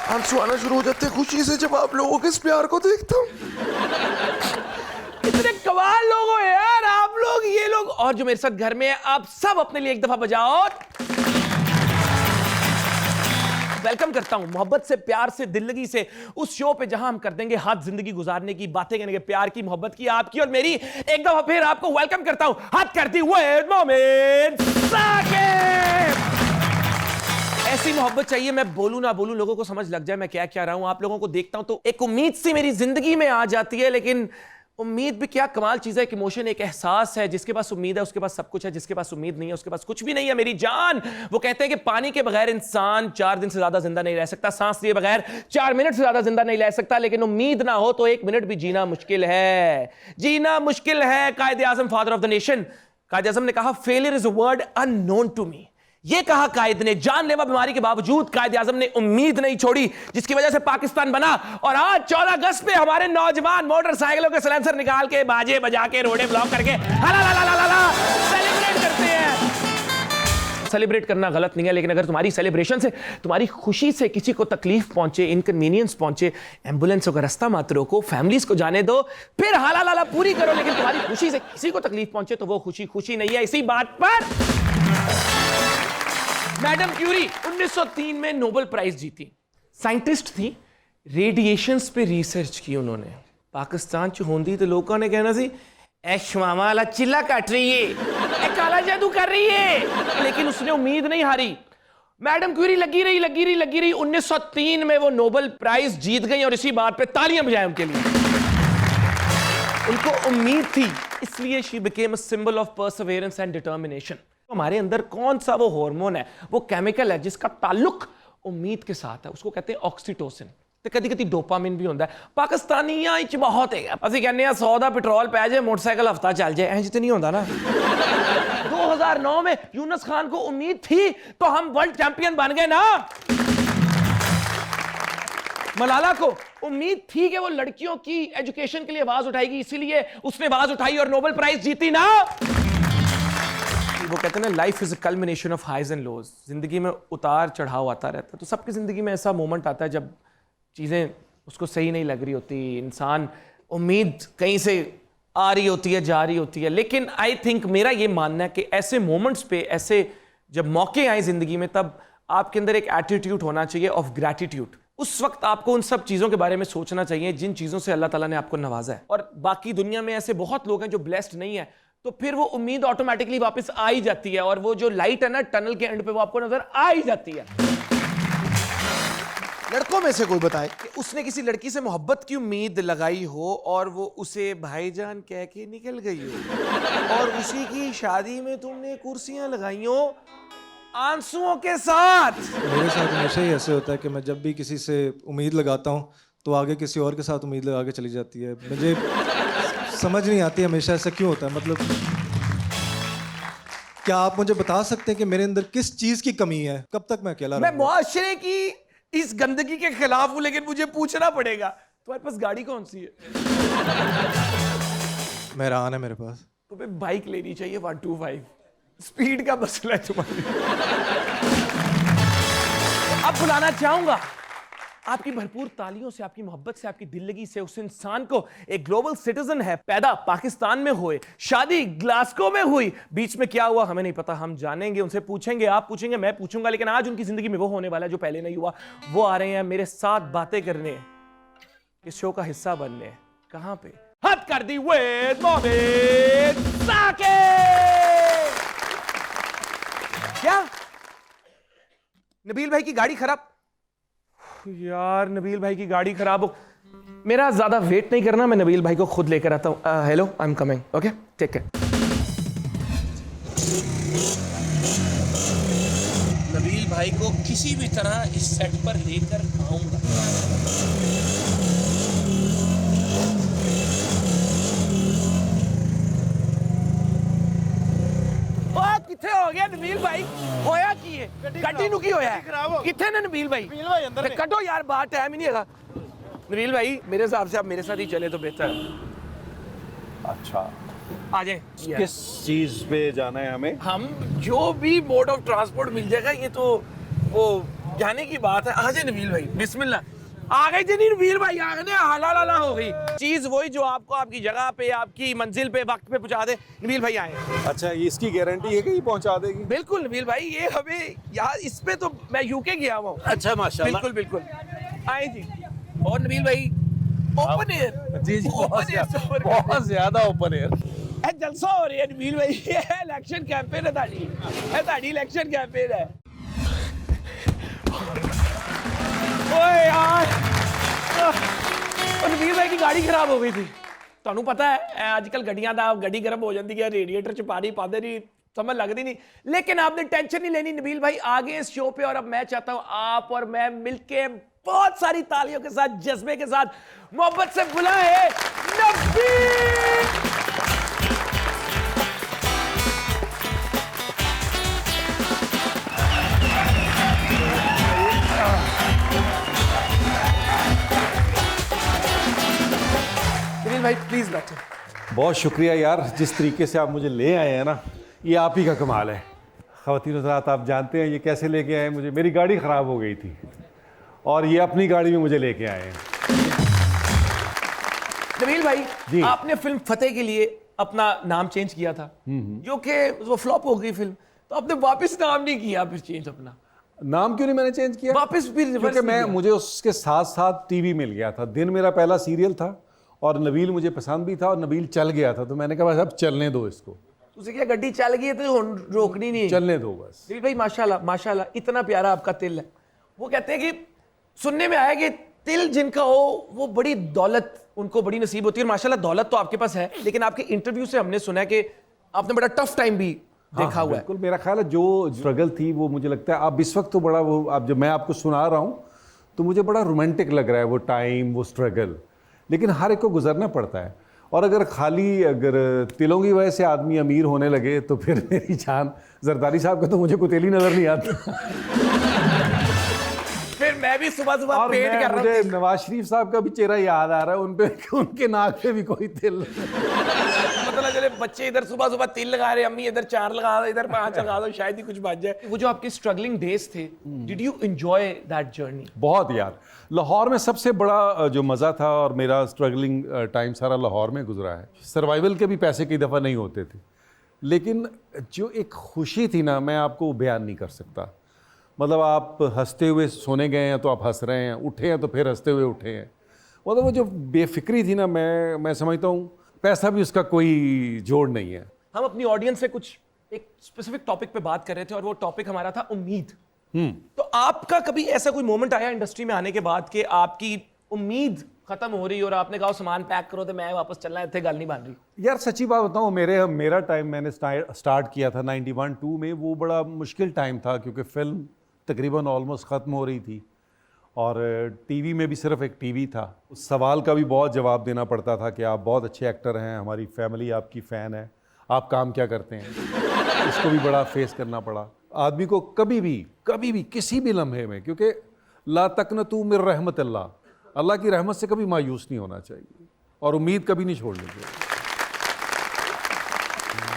आंसू आना शुरू हो जाते हैं खुशी से जब आप लोगों के इस प्यार को देखता हूँ। इतने कमाल लोग हो यार आप लोग, ये लोग और जो मेरे साथ घर में है, आप सब अपने लिए एक दफा बजाओ। वेलकम करता हूं मोहब्बत से, प्यार से, दिल्लगी से उस शो पे जहां हम कर देंगे हाथ जिंदगी गुजारने की, बातें करने के, प्यार की, मोहब्बत की, आपकी और मेरी। एक दफा फिर आपको वेलकम करता हूं हाथ करती हुए मोमिन साकिब। ऐसी मोहब्बत चाहिए मैं बोलूं ना बोलूं लोगों को समझ लग जाए मैं क्या क्या रहा हूं। आप लोगों को देखता हूं तो एक उम्मीद सी मेरी जिंदगी में आ जाती है, लेकिन उम्मीद भी क्या कमाल चीज है। एक इमोशन, एक एहसास है। जिसके पास उम्मीद है उसके पास सब कुछ है, जिसके पास उम्मीद नहीं है उसके पास कुछ भी नहीं है। मेरी जान, वो कहते हैं कि पानी के बगैर इंसान 4 दिन से ज्यादा जिंदा नहीं रह सकता, सांस लिए बगैर 4 मिनट से ज्यादा जिंदा नहीं रह सकता, लेकिन उम्मीद ना हो तो 1 मिनट भी जीना मुश्किल है। जीना मुश्किल है। Quaid-e Azam, father of the nation, Quaid-e Azam ने कहा failure is a word unknown to me. ये कहा कायद ने। जानलेवा बीमारी के बावजूद कायद आजम ने उम्मीद नहीं छोड़ी, जिसकी वजह से पाकिस्तान बना। और आज 14 अगस्त पे हमारे नौजवान मोटरसाइकिलों के सिलेंसर निकाल के, बाजे बजा के, रोडे ब्लॉक करके सेलिब्रेट करते हैं। सेलिब्रेट करना गलत नहीं है, लेकिन अगर तुम्हारी सेलिब्रेशन से, तुम्हारी खुशी से किसी को तकलीफ पहुंचे, इनकन्वीनियंस पहुंचे, एम्बुलेंस का रास्ता मत रोको, फैमिलीज को जाने दो, फिर हाला लाला पूरी करो, लेकिन तुम्हारी खुशी से किसी को तकलीफ पहुंचे तो वो खुशी खुशी नहीं है। इसी बात पर मैडम क्यूरी 1903 में नोबेल प्राइज जीती। साइंटिस्ट थी, रेडिएशंस पे रिसर्च की उन्होंने। पाकिस्तान च होंदी तो लोगों ने कहना सी ए शमामा वाला चिल्ला कट रही है, ए काला जादू कर रही है, लेकिन उसने उम्मीद नहीं हारी। मैडम क्यूरी लगी रही 1903 में वो नोबेल प्राइज जीत गई। और इसी बात पे तालियां बजाएं उनके लिए। उनको उम्मीद थी, इसलिए she became a symbol of Perseverance and determination. हमारे अंदर कौन सा वो हार्मोन है, वो केमिकल है जिसका ताल्लुक उम्मीद के साथ है, उसको कहते हैं ऑक्सीटोसिन। तो कभी कभी डोपामिन भी होता है। पाकिस्तानियां इच बहुत है। असं कहने 100 का पेट्रोल पै जाए, मोटरसाइकिल हफ्ता चल जाए, इंज तो नहीं होता ना। 2009 में यूनुस खान को उम्मीद थी तो हम वर्ल्ड चैंपियन बन गए ना। मलाला को उम्मीद थी कि वो लड़कियों की एजुकेशन के लिए आवाज उठाएगी, इसीलिए उसने आवाज उठाई और नोबेल प्राइज जीती ना। वो कहते हैं ना, life is a culmination of highs and lows. जिंदगी में उतार चढ़ाव आता रहता है। तो सबकी जिंदगी में ऐसा मोमेंट आता है जब चीजें उसको सही नहीं लग रही होती, इंसान उम्मीद कहीं से आ रही होती है, जा रही होती है। लेकिन आई थिंक, मेरा ये मानना है कि ऐसे मोमेंट्स पे, ऐसे जब मौके आए जिंदगी में, तब आपके अंदर एक एटीट्यूड होना चाहिए ऑफ ग्रैटिट्यूड। उस वक्त आपको उन सब चीजों के बारे में सोचना चाहिए जिन चीजों से अल्लाह ताला ने आपको नवाजा है। और बाकी दुनिया में ऐसे बहुत लोग हैं जो ब्लेस्ड नहीं है, तो फिर वो उम्मीद ऑटोमेटिकली वापस आ ही जाती है। और वो जो लाइट है ना टनल के एंड पे, वो आपको नजर आ ही जाती है। लड़कों में से कोई बताए कि उसने किसी लड़की से मोहब्बत की उम्मीद लगाई हो और वो उसे भाईजान कह के निकल गई हो, और उसी की शादी में तुमने कुर्सियां लगाई हो आंसुओं के साथ। मेरे साथ हमेशा ही ऐसे होता है कि मैं जब भी किसी से उम्मीद लगाता हूँ तो आगे किसी और के साथ उम्मीद लगा के चली जाती है। मुझे समझ नहीं आती हमेशा ऐसा क्यों होता है। मतलब क्या आप मुझे बता सकते हैं कि मेरे अंदर किस चीज की कमी है? कब तक मैं अकेला मैं रहूंगा? मुआशरे की इस गंदगी के खिलाफ हूं, लेकिन मुझे पूछना पड़ेगा, तुम्हारे पास गाड़ी कौन सी है? मेहरान है मेरे पास। तुम्हें बाइक लेनी चाहिए 125। स्पीड का मसला है तुम्हारी। अब बुलाना चाहूंगा आपकी भरपूर तालियों से, आपकी मोहब्बत से, आपकी दिल्लगी से उस इंसान को, एक ग्लोबल सिटीजन है, पैदा पाकिस्तान में हुए, शादी ग्लासगो में हुई, बीच में क्या हुआ हमें नहीं पता, हम जानेंगे, उनसे पूछेंगे, आप पूछेंगे, मैं पूछूंगा, लेकिन आज उनकी जिंदगी में वो होने वाला है जो पहले नहीं हुआ। वो आ रहे हैं मेरे साथ बातें करने, इस शो का हिस्सा बनने। कहां पे? हद कर दी विद मोमिन साकिब। क्या नबील भाई की गाड़ी खराब? यार नबील भाई की गाड़ी खराब हो, मेरा ज्यादा वेट नहीं करना, मैं नबील भाई को खुद लेकर आता हूं। Hello, I am coming, okay, take care. Nabeel भाई को किसी भी तरह इस सेट पर लेकर आऊंगा। किथे हो? हो गया नबील भाई होया की है गड्डी नु की होया है किथे ने नबील भाई अंदर कटो यार बाहर टाइम ही नहीं है नबील भाई मेरे हिसाब से आप मेरे साथ ही चले तो बेहतर है अच्छा आ जाए किस चीज पे जाना है हमें? हम जो भी मोड ऑफ ट्रांसपोर्ट मिल जाएगा ये तो वो जाने की बात है आ जाए नबील भाई बिस्मिल्लाह आ गई थी नबील भाई आ गए हाला हो गई चीज वही जो आपको आपकी जगह पे आपकी मंजिल पे वक्त पे पहुंचा दे नबील भाई आए अच्छा इसकी गारंटी है कि ये पहुंचा देगी? बिल्कुल नबील भाई ये हमें यार इस पे तो मैं यूके गया हुआ हूँ अच्छा माशाल्लाह बिल्कुल बिल्कुल आए जी और नबील भाई ओपन एयर जी जी बहुत ज्यादा ओपन एयर ਇਹ ਜਲਸਾ ਹੋ ਰਿਹਾ ਨਬੀਲ ਭਾਈ ਇਹ ਇਲੈਕਸ਼ਨ ਕੈਂਪੇਨ ਹੈ ਤੁਹਾਡੀ ਇਲੈਕਸ਼ਨ ਕੈਂਪੇਨ ਹੈ ਓਏ ਯਾਰ ਉਹ ਨਬੀਲ ਭਾਈ ਦੀ ਗਾੜੀ ਖਰਾਬ ਹੋ ਗਈ ਸੀ ਤੁਹਾਨੂੰ ਪਤਾ ਹੈ ਅੱਜ ਕੱਲ ਗੱਡੀਆਂ ਦਾ ਗੱਡੀ ਗਰਮ ਹੋ ਜਾਂਦੀ ਹੈ रेडिएटर ਚ पानी पाते नहीं समझ लगती नहीं लेकिन आपने टेंशन नहीं लेनी नबील भाई आगे इस शो पे और अब मैं चाहता हूं आप और मैं मिलके बहुत सारी तालियों के साथ जज्बे के साथ मोहब्बत से बुलाए नबील भाई प्लीज बैठो बहुत शुक्रिया यार जिस तरीके से आप मुझे ले आए हैं ना ये आप ही का कमाल है ख़वातीन हज़रात आप जानते हैं ये कैसे लेके आए मुझे मेरी गाड़ी ख़राब हो गई थी और ये अपनी गाड़ी में मुझे लेके आए हैं नबील भाई जी। आपने फिल्म फतेह के लिए अपना नाम चेंज किया था जो कि वो फ्लॉप हो गई फिल्म तो आपने वापस नाम नहीं किया फिर चेंज अपना नाम क्यों नहीं मैंने चेंज किया? वापस फिर reverse क्योंकि नहीं किया। मुझे उसके साथ साथ टीवी मिल गया था दिन मेरा पहला सीरियल था और नबील मुझे पसंद भी था और नबील चल गया था तो मैंने कहा बस अब चलने दो इसको उसे क्या गड्डी चल गई है तो हुन रोकनी नहीं है चलने दो बस नबील भाई माशाल्लाह माशाल्लाह इतना प्यारा आपका तिल है वो कहते हैं कि सुनने में आया कि तिल जिनका हो वो बड़ी दौलत उनको बड़ी नसीब होती है और माशाल्लाह दौलत तो आपके पास है लेकिन आपके इंटरव्यू से हमने सुना है कि आपने बड़ा टफ टाइम भी देखा हुआ है बिल्कुल मेरा ख्याल है जो स्ट्रगल थी वो मुझे लगता है अब इस वक्त तो बड़ा वो अब जब मैं आपको सुना रहा हूँ तो मुझे बड़ा रोमांटिक लग रहा है वो टाइम वो स्ट्रगल लेकिन हर एक को गुजरना पड़ता है और अगर तिलों की वजह से आदमी अमीर होने लगे तो फिर मेरी जान जरदारी साहब का तो मुझे कोई तेल ही नजर नहीं आता फिर मैं भी सुबह सुबह और पेट कर रहा मुझे हूँ नवाज शरीफ साहब का भी चेहरा याद आ रहा है उन पे उनके नाक पे भी कोई तिल मतलब चले बच्चे इधर सुबह सुबह तिल लगा रहे अम्मी इधर 4 लगा दो इधर 5 लगा दो शायद ही कुछ बच जाए वो जो आपके स्ट्रगलिंग डेज थे did you enjoy that journey बहुत यार लाहौर में सबसे बड़ा जो मज़ा था और मेरा स्ट्रगलिंग टाइम सारा लाहौर में गुजरा है सर्वाइवल के भी पैसे कई दफ़ा नहीं होते थे लेकिन जो एक खुशी थी ना मैं आपको बयान नहीं कर सकता मतलब आप हंसते हुए सोने गए हैं तो आप हंस रहे हैं उठे हैं तो फिर हंसते हुए उठे हैं मतलब वो जो बेफिक्री थी ना मैं समझता हूँ पैसा भी उसका कोई जोड़ नहीं है हम अपनी ऑडियंस से कुछ एक स्पेसिफिक टॉपिक पे बात कर रहे थे और वो टॉपिक हमारा था उम्मीद तो आपका कभी ऐसा कोई मोमेंट आया इंडस्ट्री में आने के बाद कि आपकी उम्मीद खत्म हो रही और आपने कहा सामान पैक करो तो मैं वापस चलना है गल नहीं बन रही यार सच्ची बात बताऊँ मेरा टाइम मैंने स्टार्ट किया था 91-2 में वो बड़ा मुश्किल टाइम था क्योंकि फिल्म तकरीबन ऑलमोस्ट ख़त्म हो रही थी और टीवी में भी सिर्फ एक टीवी था उस सवाल का भी बहुत जवाब देना पड़ता था कि आप बहुत अच्छे एक्टर हैं हमारी फैमिली आपकी फ़ैन है आप काम क्या करते हैं इसको भी बड़ा फेस करना पड़ा आदमी को कभी भी किसी भी लम्हे में क्योंकि ला तकनतू मिर रहमत अल्लाह की रहमत से कभी मायूस नहीं होना चाहिए और उम्मीद कभी नहीं छोड़नी चाहिए